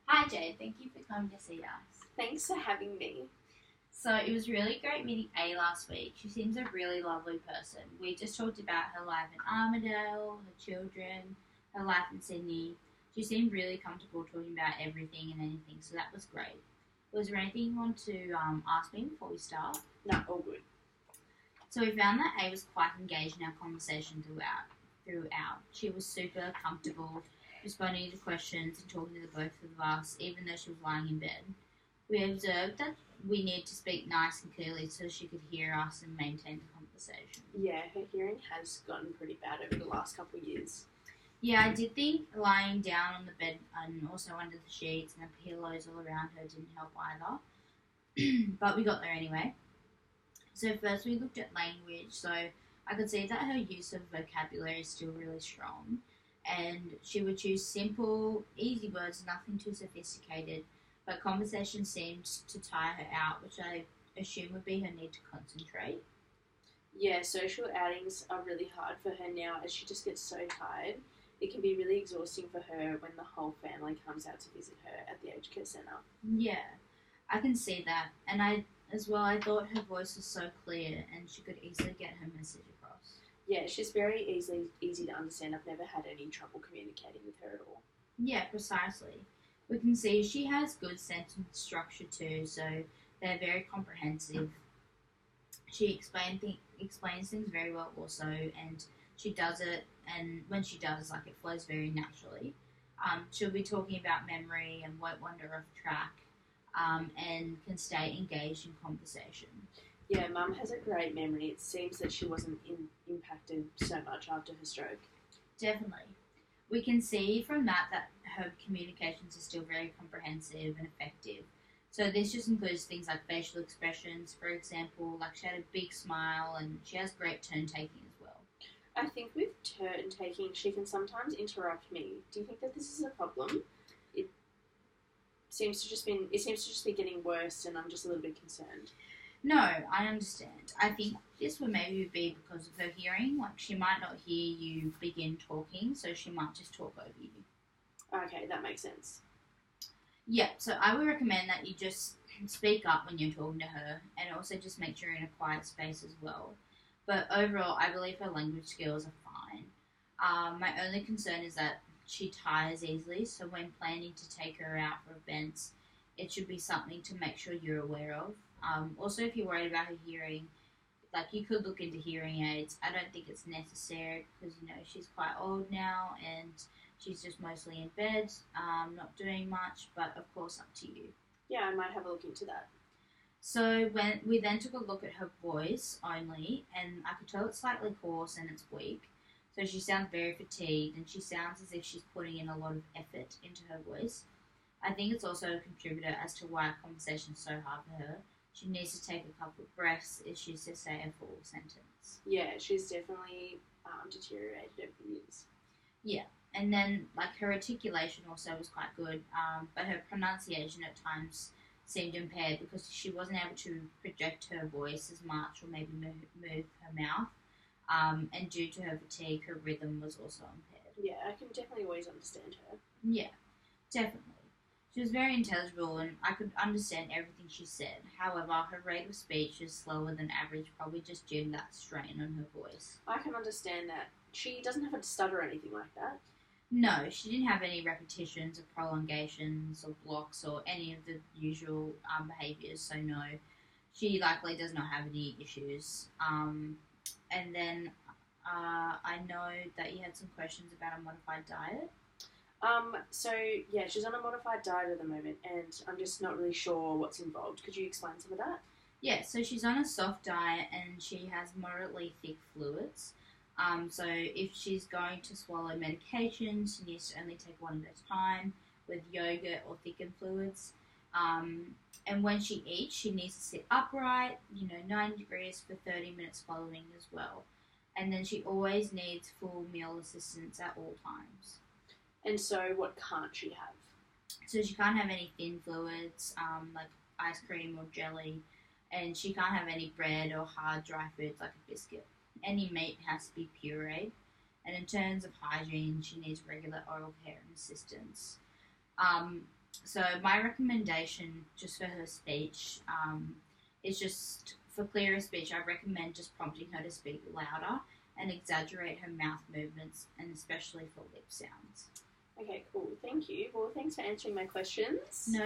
Hi Jade, thank you for coming to see us. Thanks for having me. So it was really great meeting A last week. She seems a really lovely person. We just talked about her life in Armadale, her children, her life in Sydney. She seemed really comfortable talking about everything and anything, so that was great. Was there anything you want to ask me before we start? No, all good. So we found that A was quite engaged in our conversation throughout. She was super comfortable responding to questions and talking to the both of us, even though she was lying in bed. We observed that we need to speak nice and clearly so she could hear us and maintain the conversation. Yeah, her hearing has gotten pretty bad over the last couple of years. Yeah, I did think lying down on the bed and also under the sheets and the pillows all around her didn't help either. But we got there anyway. So first we looked at language, so I could see that her use of vocabulary is still really strong, and she would choose simple, easy words, nothing too sophisticated, but conversation seemed to tire her out, which I assume would be her need to concentrate. Yeah, social outings are really hard for her now as she just gets so tired. It can be really exhausting for her when the whole family comes out to visit her at the aged care centre. Yeah, I can see that, and I thought her voice was so clear and she could easily get her message across. Yeah, she's very easy to understand. I've never had any trouble communicating with her at all. Yeah, precisely. We can see she has good sentence structure too, so they're very comprehensive. She explains things very well also, and she does it, and when she does, like, it flows very naturally. She'll be talking about memory and won't wander off track, and can stay engaged in conversation. Yeah, Mum has a great memory. It seems that she wasn't impacted so much after her stroke. Definitely. We can see from that her communications are still very comprehensive and effective. So this just includes things like facial expressions, for example, like she had a big smile and she has great turn taking as well. I think with turn taking, she can sometimes interrupt me. Do you think that this is a problem? It seems to just be getting worse, and I'm just a little bit concerned. No, I understand. I think this would maybe be because of her hearing. Like, she might not hear you begin talking, so she might just talk over you. Okay, that makes sense. Yeah, so I would recommend that you just speak up when you're talking to her and also just make sure you're in a quiet space as well. But overall, I believe her language skills are fine. My only concern is that she tires easily, so when planning to take her out for events, it should be something to make sure you're aware of. Also, if you're worried about her hearing, like, you could look into hearing aids. I don't think it's necessary because she's quite old now and she's just mostly in bed, not doing much. But of course, up to you. Yeah, I might have a look into that. So when we then took a look at her voice only, and I could tell it's slightly hoarse and it's weak. So she sounds very fatigued, and she sounds as if she's putting in a lot of effort into her voice. I think it's also a contributor as to why conversation is so hard for her. She needs to take a couple of breaths if she's to say a full sentence. Yeah, she's definitely deteriorated over the years. Yeah, and then like her articulation also was quite good, but her pronunciation at times seemed impaired because she wasn't able to project her voice as much or maybe move her mouth. And due to her fatigue, her rhythm was also impaired. Yeah, I can definitely always understand her. Yeah, definitely. She was very intelligible and I could understand everything she said. However, her rate of speech is slower than average, probably just due to that strain on her voice. I can understand that. She doesn't have a stutter or anything like that. No, she didn't have any repetitions or prolongations or blocks or any of the usual behaviours, so no. She likely does not have any issues. And then I know that you had some questions about a modified diet. So yeah, she's on a modified diet at the moment, and I'm just not really sure what's involved. Could you explain some of that? Yeah, so she's on a soft diet and she has moderately thick fluids. So if she's going to swallow medication, she needs to only take one at a time with yogurt or thickened fluids. And when she eats, she needs to sit upright, 90 degrees for 30 minutes following as well. And then she always needs full meal assistance at all times. And so what can't she have? So she can't have any thin fluids, like ice cream or jelly, and she can't have any bread or hard dry foods like a biscuit. Any meat has to be pureed. And in terms of hygiene, she needs regular oral care and assistance. Um, So my recommendation just for her speech is just for clearer speech. I recommend just prompting her to speak louder and exaggerate her mouth movements, and especially for lip sounds. Okay, cool. Thank you. Well, thanks for answering my questions. No